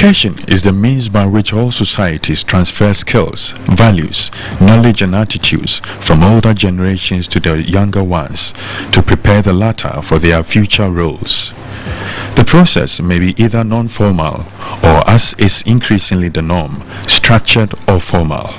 Education is the means by which all societies transfer skills, values, knowledge and attitudes from older generations to the younger ones to prepare the latter for their future roles. The process may be either non-formal or, as is increasingly the norm, structured or formal.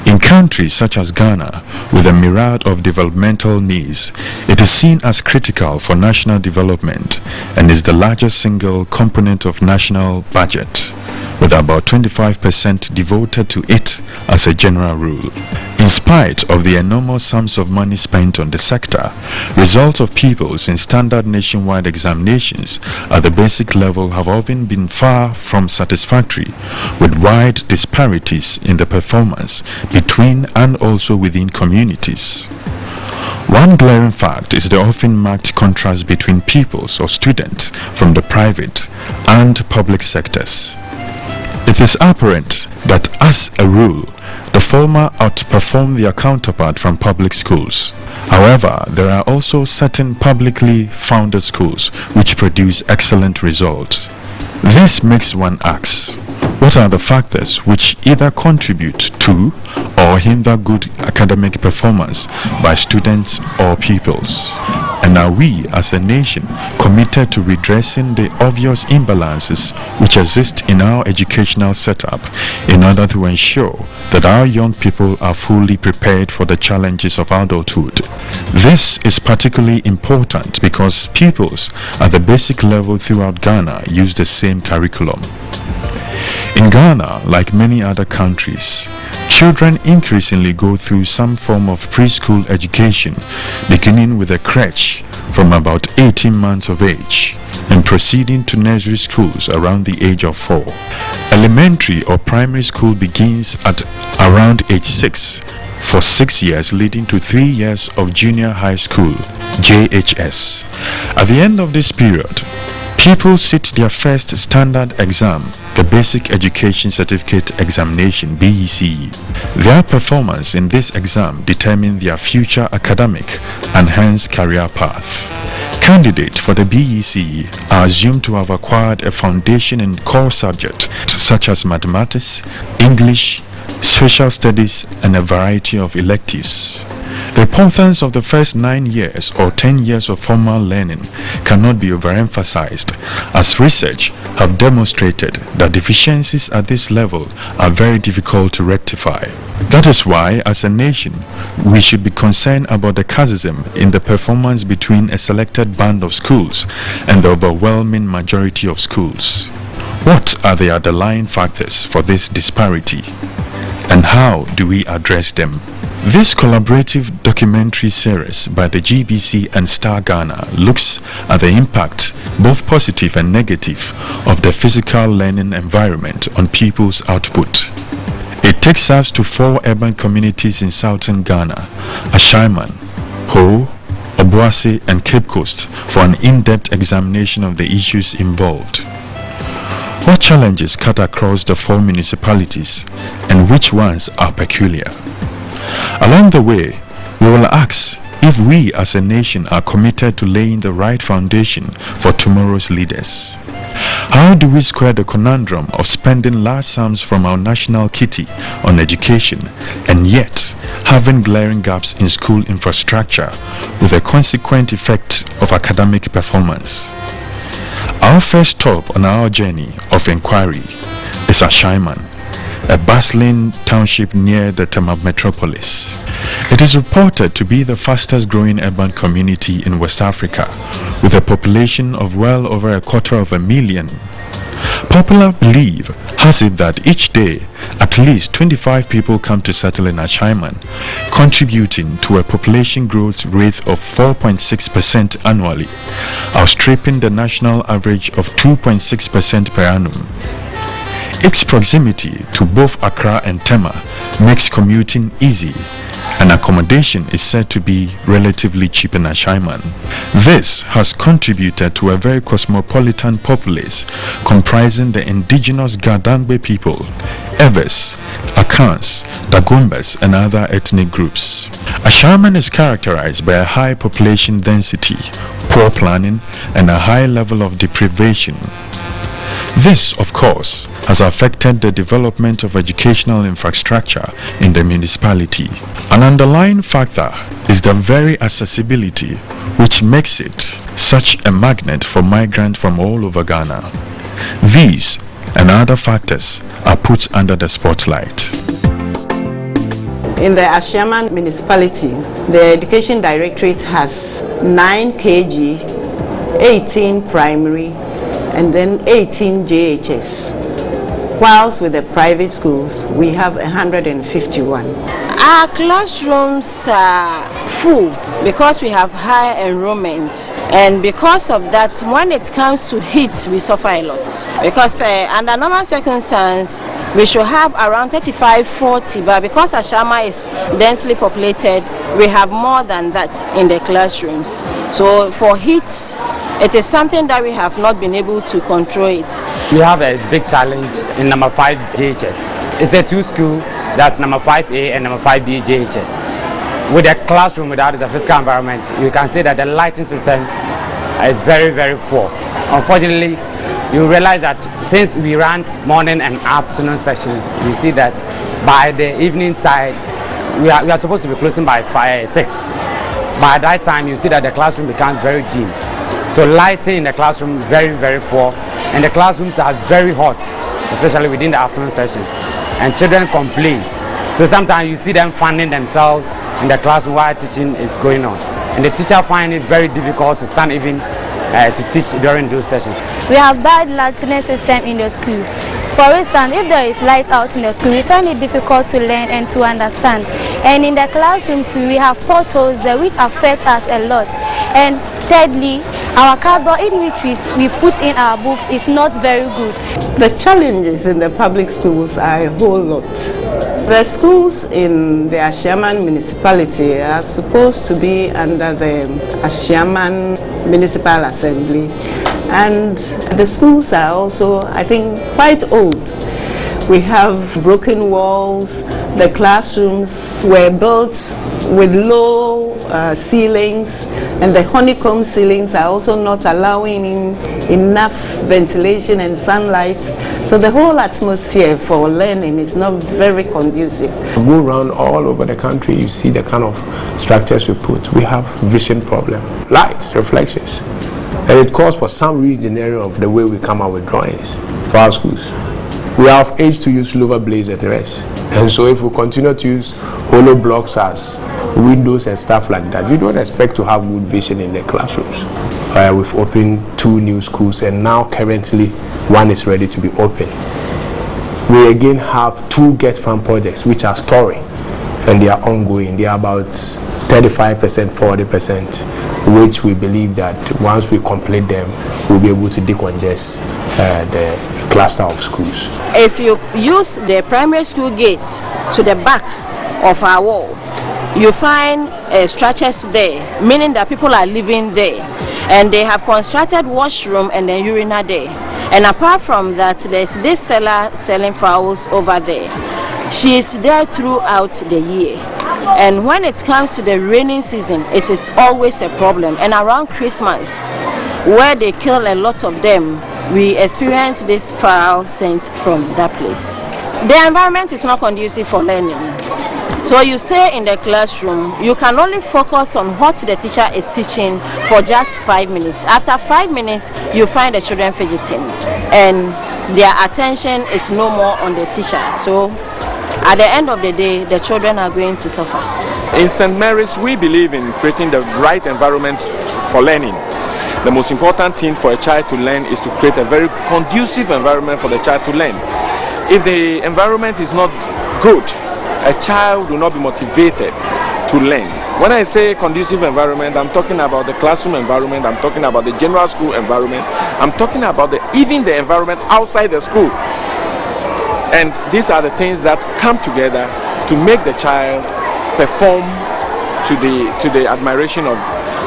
In countries such as Ghana, with a myriad of developmental needs, it is seen as critical for national development and is the largest single component of national budget, with about 25% devoted to it as a general rule. In spite of the enormous sums of money spent on the sector, results of pupils in standard nationwide examinations at the basic level have often been far from satisfactory, with wide disparities in the performance between and also within communities. One glaring fact is the often marked contrast between pupils or students from the private and public sectors. It is apparent that, as a rule, the former outperform their counterpart from public schools. However, there are also certain publicly founded schools which produce excellent results. This makes one ask, what are the factors which either contribute to or hinder good academic performance by students or pupils? And are we as a nation committed to redressing the obvious imbalances which exist in our educational setup in order to ensure that our young people are fully prepared for the challenges of adulthood? This is particularly important because pupils at the basic level throughout Ghana use the same curriculum. In Ghana, like many other countries, children increasingly go through some form of preschool education, beginning with a crèche from about 18 months of age and proceeding to nursery schools around the age of 4. Elementary or primary school begins at around age 6 for 6 years, leading to 3 years of junior high school, JHS. At the end of this period, pupils sit their first standard exam, the Basic Education Certificate Examination, BECE. Their performance in this exam determines their future academic and hence career path. Candidates for the BECE are assumed to have acquired a foundation in core subjects such as mathematics, English, social studies, and a variety of electives. The importance of the first 9 years or 10 years of formal learning cannot be overemphasized, as research have demonstrated that deficiencies at this level are very difficult to rectify. That is why, as a nation, we should be concerned about the chasm in the performance between a selected band of schools and the overwhelming majority of schools. What are the underlying factors for this disparity, and how do we address them? This collaborative documentary series by the GBC and Star Ghana looks at the impact, both positive and negative, of the physical learning environment on pupils' output. It takes us to 4 urban communities in southern Ghana, Ashaiman, Ho, Obuasi and Cape Coast, for an in-depth examination of the issues involved. What challenges cut across the 4 municipalities and which ones are peculiar? Along the way, we will ask if we as a nation are committed to laying the right foundation for tomorrow's leaders. How do we square the conundrum of spending large sums from our national kitty on education and yet having glaring gaps in school infrastructure with a consequent effect of academic performance? Our first stop on our journey of inquiry is Ashaiman, a bustling township near the Tema metropolis. It is reported to be the fastest growing urban community in West Africa, with a population of well over 250,000. Popular belief has it that each day at least 25 people come to settle in Ashaiman, contributing to a population growth rate of 4.6% annually, outstripping the national average of 2.6% per annum. Its proximity to both Accra and Tema makes commuting easy, and accommodation is said to be relatively cheap in Ashaiman. This has contributed to a very cosmopolitan populace comprising the indigenous Gadangbe people, Evers, Akans, Dagombas, and other ethnic groups. Ashaiman is characterized by a high population density, poor planning, and a high level of deprivation. This, of course, has affected the development of educational infrastructure in the municipality. An underlying factor is the very accessibility, which makes it such a magnet for migrants from all over Ghana. These and other factors are put under the spotlight. In the Ashaiman municipality, the Education Directorate has 9 KG, 18 primary, and then 18 JHS. Whilst with the private schools, we have 151. Our classrooms are full because we have high enrollment, and because of that, when it comes to heat, we suffer a lot. Because under normal circumstances, we should have around 35-40, but because Ashaiman is densely populated, we have more than that in the classrooms. So for heat, it is something that we have not been able to control it. We have a big challenge in number 5 JHS. It's a 2 school, that's number 5A and number 5B JHS. With a classroom without a physical environment, you can see that the lighting system is very, very poor. Unfortunately, you realize that since we run morning and afternoon sessions, we see that by the evening side, we are supposed to be closing by 6. By that time, you see that the classroom becomes very dim. So lighting in the classroom is very, very poor, and the classrooms are very hot, especially within the afternoon sessions. And children complain. So sometimes you see them fanning themselves in the classroom while teaching is going on. And the teacher finds it very difficult to stand even to teach during those sessions. We have bad lighting system in the school. For instance, if there is light out in the school, we find it difficult to learn and to understand. And in the classroom too, we have potholes there which affect us a lot. And thirdly, our cardboard in which we put in our books is not very good. The challenges in the public schools are a whole lot. The schools in the Ashaiman municipality are supposed to be under the Ashaiman Municipal Assembly, and the schools are also, I think, quite old. We have broken walls. The classrooms were built with low ceilings, and the honeycomb ceilings are also not allowing in enough ventilation and sunlight. So the whole atmosphere for learning is not very conducive. Go around all over the country, you see the kind of structures we put. We have vision problem, lights, reflections, and it calls for some re-engineering of the way we come out with drawings for our schools. We are of age to use silver blades and the rest. And so if we continue to use hollow blocks as windows and stuff like that, we don't expect to have good vision in the classrooms. We've opened 2 new schools, and now currently 1 is ready to be opened. We again have 2 Get Farm projects which are story, and they are ongoing. They are about 35%, 40%, which we believe that once we complete them, we'll be able to decongest the cluster of schools. If you use the primary school gate to the back of our wall, you find structures there, meaning that people are living there, and they have constructed washroom and then urinal there. And apart from that, there's this seller selling fowls over there. She is there throughout the year, and when it comes to the rainy season, it is always a problem. And around Christmas, where they kill a lot of them, we experience this foul scent from that place. The environment is not conducive for learning. So you stay in the classroom, you can only focus on what the teacher is teaching for just 5 minutes. After 5 minutes, you find the children fidgeting, and their attention is no more on the teacher. So at the end of the day, the children are going to suffer. In St. Mary's, we believe in creating the right environment for learning. The most important thing for a child to learn is to create a very conducive environment for the child to learn. If the environment is not good, a child will not be motivated to learn. When I say conducive environment, I'm talking about the classroom environment, I'm talking about the general school environment, I'm talking about even the environment outside the school. And these are the things that come together to make the child perform to the admiration of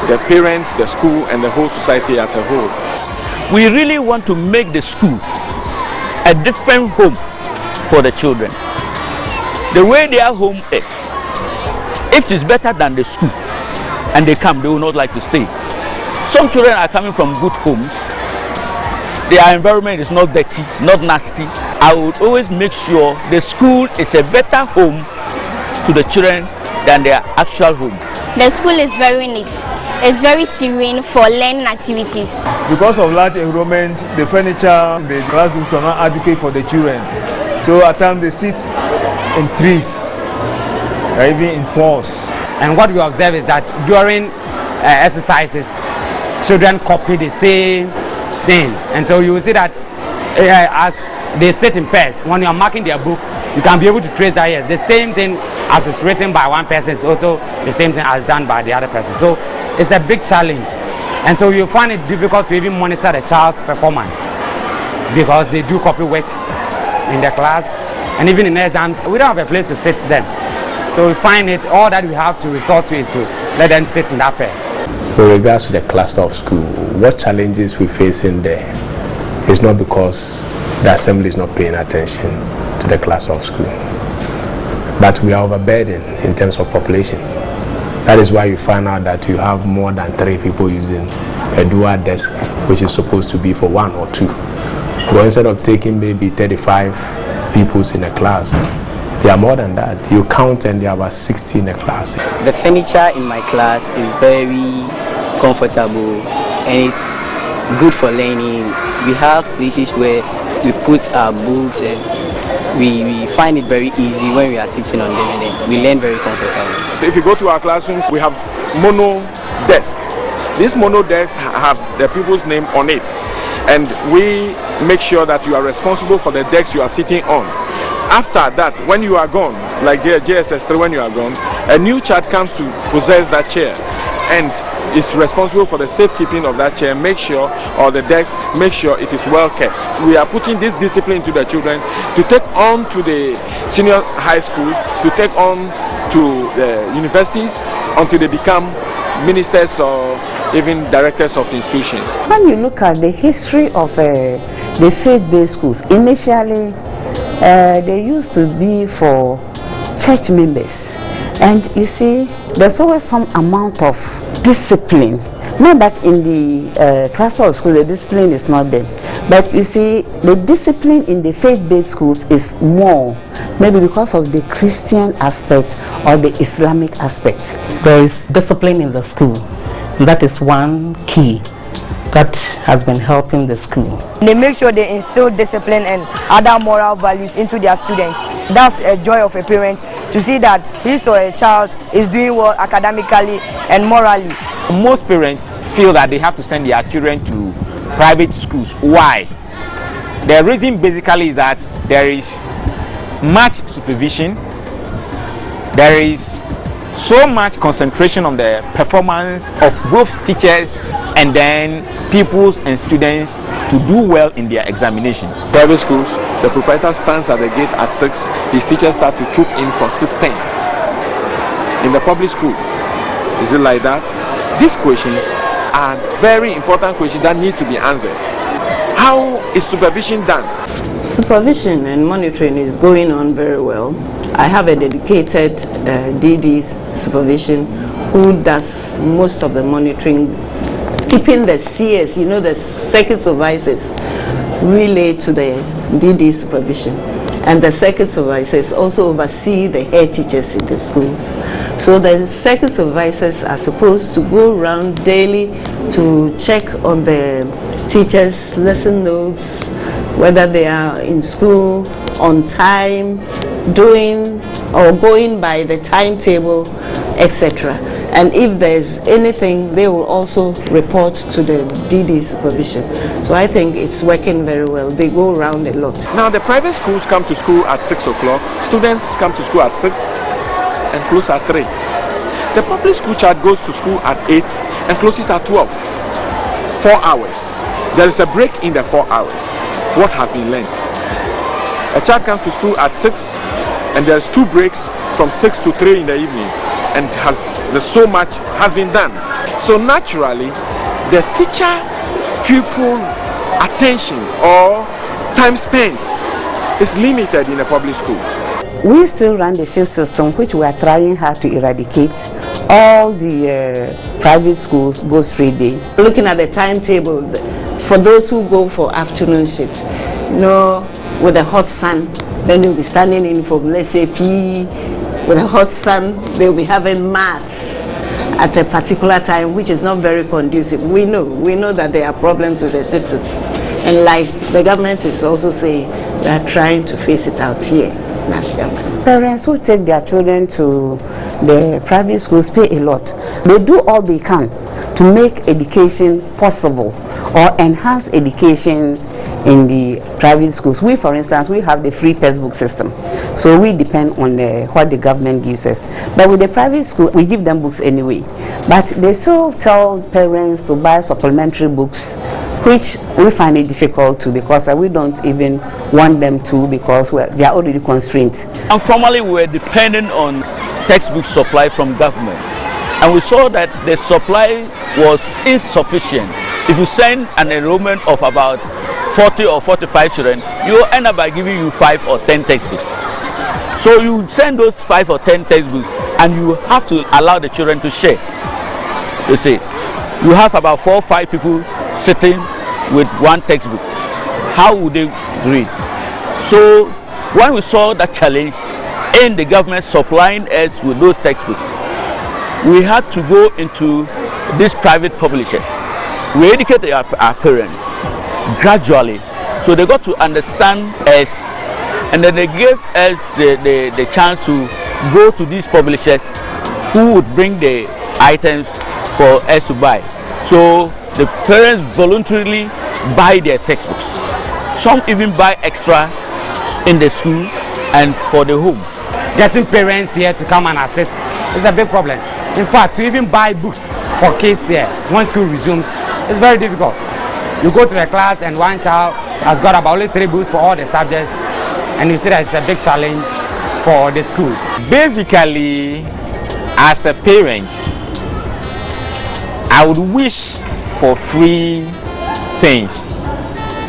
the parents, the school, and the whole society as a whole. We really want to make the school a different home for the children. The way their home is, if it is better than the school and they come, they will not like to stay. Some children are coming from good homes, their environment is not dirty, not nasty, I would always make sure the school is a better home to the children than their actual home. The school is very neat. It's very serene for learning activities. Because of large enrollment, the furniture, the classrooms are not adequate for the children. So at times they sit in threes, or even in fours. And what we observe is that during exercises, children copy the same thing. And so you will see that as they sit in pairs, when you are marking their book, you can be able to trace that, yes, the same thing as is written by one person is also the same thing as done by the other person. So it's a big challenge. And so you find it difficult to even monitor the child's performance because they do copy work in the class, and even in exams, we don't have a place to sit them. So we find it, all that we have to resort to is to let them sit in that pairs. With regards to the cluster of school, what challenges we face in there is not because the assembly is not paying attention to the cluster of school, but we are overburdened in terms of population. That is why you find out that you have more than 3 people using a dual desk, which is supposed to be for 1 or 2. But instead of taking maybe 35 pupils in a class, there are more than that. You count and there are about 60 in a class. The furniture in my class is very comfortable and it's good for learning. We have places where we put our books and we find it very easy when we are sitting on them, and then we learn very comfortably. If you go to our classrooms, we have mono desk. These mono desks have the pupil's name on it, and we make sure that you are responsible for the desk you are sitting on. After that, when you are gone, like JSS3, when you are gone, a new child comes to possess that chair and is responsible for the safekeeping of that chair, make sure, or the desk, make sure it is well kept. We are putting this discipline to the children to take on to the senior high schools, to take on to the universities until they become ministers or even directors of institutions. When you look at the history of the faith-based schools, initially they used to be for church members, and you see there's always some amount of discipline. Not that in the cluster of schools the discipline is not there, but you see the discipline in the faith-based schools is more, maybe because of the Christian aspect or the Islamic aspect. There is discipline in the school. That is one key that has been helping the school. They make sure they instill discipline and other moral values into their students. That's a joy of a parent to see that his or her child is doing well academically and morally. Most parents feel that they have to send their children to private schools. Why? The reason basically is that there is much supervision, there is so much concentration on the performance of both teachers and then pupils and students to do well in their examination. Private schools, the proprietor stands at the gate at 6, his teachers start to troop in from 6:10. In the public school, is it like that? These questions are very important questions that need to be answered. How is supervision done? Supervision and monitoring is going on very well. I have a dedicated DD supervision who does most of the monitoring, keeping the CS, you know, the circuit supervisors, relay to the DD supervision. And the circuit supervisors also oversee the head teachers in the schools. So the circuit supervisors are supposed to go around daily to check on the teachers' lesson notes, whether they are in school on time, doing or going by the timetable, etc. And if there's anything, they will also report to the DD supervision. So I think it's working very well. They go around a lot. Now the private schools come to school at 6 o'clock, students come to school at 6 and close at 3. The public school child goes to school at 8 and closes at 12. 4 hours. There is a break in the 4 hours. What has been learnt? A child comes to school at 6 and there's 2 breaks from 6 to 3 in the evening, and so much has been done. So naturally, the teacher-pupil attention or time spent is limited in a public school. We still run the shift system, which we are trying hard to eradicate. All the private schools go straight day. Looking at the timetable, for those who go for afternoon shift, you know, with the hot sun, then they'll be standing in for, let's say, PE. With the hot sun, they'll be having maths at a particular time, which is not very conducive. We know that there are problems with the shifts. And like the government is also saying, we are trying to face it out here in Ashaiman. Parents who take their children to the private schools pay a lot. They do all they can to make education possible or enhance education in the private schools. We, for instance, we have the free textbook system, so we depend on what the government gives us. But with the private school, we give them books anyway, but they still tell parents to buy supplementary books, which we find it difficult to, because we don't even want them to, because they are already constrained. And formerly we were dependent on textbook supply from government, and we saw that the supply was insufficient. If you send an enrollment of about 40 or 45 children, you end up by giving you 5 or 10 textbooks. So you send those 5 or 10 textbooks, and you have to allow the children to share. You see, you have about 4 or 5 people sitting with one textbook. How would they read? So when we saw that challenge in the government supplying us with those textbooks, we had to go into these private publishers. We educated our parents gradually, so they got to understand us, and then they gave us the chance to go to these publishers who would bring the items for us to buy. So the parents voluntarily buy their textbooks. Some even buy extra in the school and for the home. Getting parents here to come and assist is a big problem. In fact, to even buy books for kids here when school resumes, it's very difficult. You go to the class and one child has got about only 3 books for all the subjects, and you see that it's a big challenge for the school. Basically, as a parent, I would wish for free things,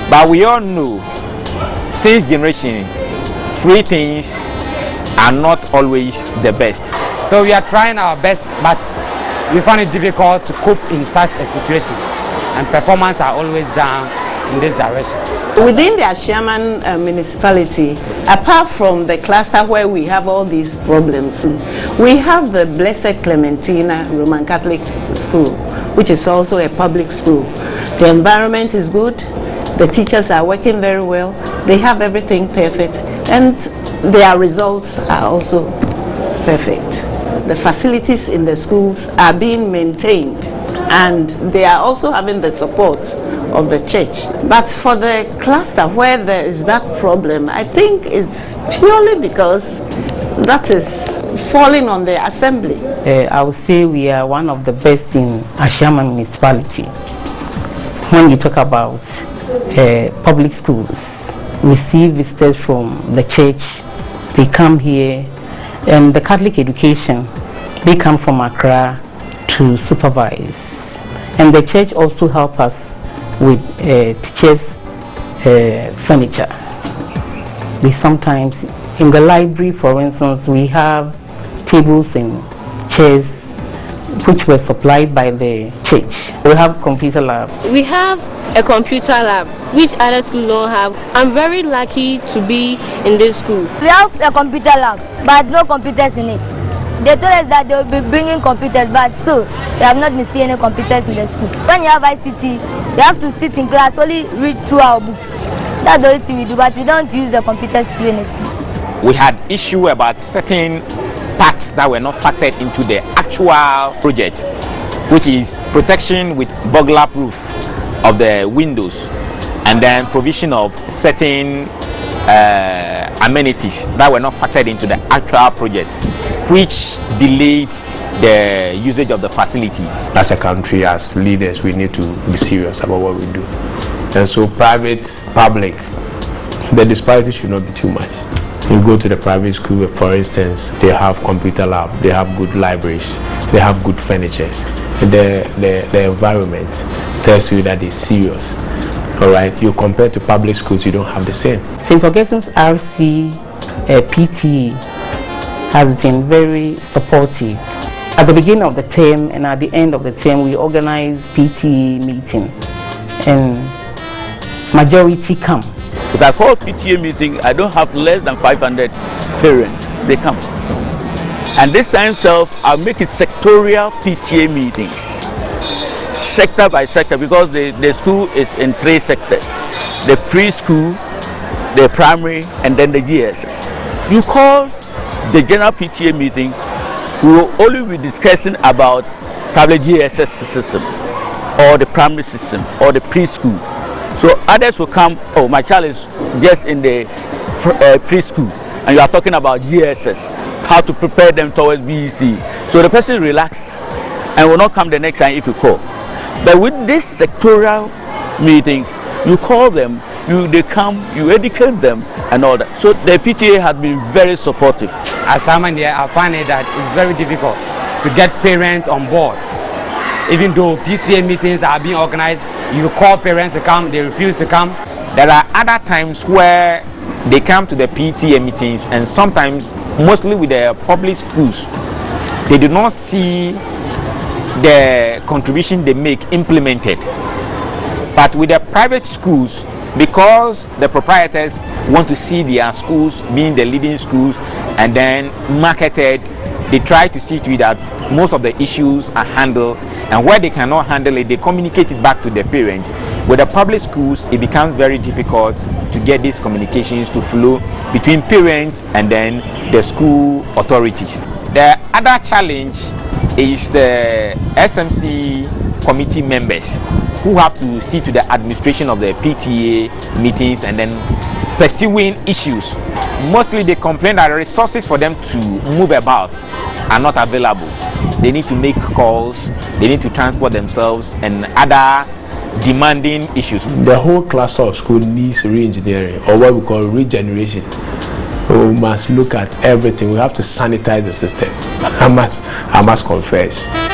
but we all know, since generation, free things are not always the best. So we are trying our best, but we find it difficult to cope in such a situation, and performance are always down in this direction. Within the Ashaiman municipality, apart from the cluster where we have all these problems, we have the Blessed Clementina Roman Catholic School, which is also a public school. The environment is good, the teachers are working very well, they have everything perfect, and their results are also perfect. The facilities in the schools are being maintained, and they are also having the support of the church. But for the cluster where there is that problem, I think it's purely because that is falling on the assembly. I would say we are one of the best in Ashaiman municipality. When you talk about public schools, we see visitors from the church, they come here, and the Catholic education, they come from Accra to supervise. And the church also help us with teachers' furniture. They sometimes, in the library for instance, we have tables and chairs which were supplied by the church. We have computer lab. We have a computer lab which other schools don't have. I'm very lucky to be in this school. We have a computer lab but no computers in it. They told us that they will be bringing computers, but still we have not been seeing any computers in the school. When you have ICT, you have to sit in class, only read through our books. That's the only thing we do, but we don't use the computers to do anything. We had issue about certain parts that were not factored into the actual project, which is protection with burglar proof of the windows, and then provision of certain amenities that were not factored into the actual project, which delayed the usage of the facility. As a country, as leaders, we need to be serious about what we do. And so private, public, the disparity should not be too much. You go to the private school, for instance, they have computer lab, they have good libraries, they have good furniture. The environment tells you that they're serious. All right, you compare to public schools, you don't have the same. St. Augustine's RC PTE has been very supportive. At the beginning of the term and at the end of the term, we organize PTE meeting, and majority come. If I call PTA meeting, I don't have less than 500 parents. They come. And this time itself, I'll make it sectorial PTA meetings. Sector by sector, because the school is in 3 sectors. The preschool, the primary, and then the GSS. You call the general PTA meeting, we will only be discussing about probably GSS system, or the primary system, or the preschool. So others will come, oh, my child is just in the preschool, and you are talking about GSS, how to prepare them towards BEC. So the person relax and will not come the next time if you call. But with these sectorial meetings, you call them, they come, you educate them and all that. So the PTA has been very supportive. As someone there, I find it that it's very difficult to get parents on board. Even though PTA meetings are being organized, you call parents to come, they refuse to come. There are other times where they come to the PTA meetings, and sometimes, mostly with the public schools, they do not see the contribution they make implemented. But with the private schools, because the proprietors want to see their schools being the leading schools and then marketed, they try to see to it that most of the issues are handled, and where they cannot handle it, they communicate it back to the parents. With the public schools, it becomes very difficult to get these communications to flow between parents and then the school authorities. The other challenge is the SMC committee members who have to see to the administration of the PTA meetings and then pursuing issues. Mostly they complain that resources for them to move about are not available. They need to make calls, they need to transport themselves, and other demanding issues. The whole cluster of school needs re-engineering, or what we call regeneration. We must look at everything. We have to sanitize the system. I must confess.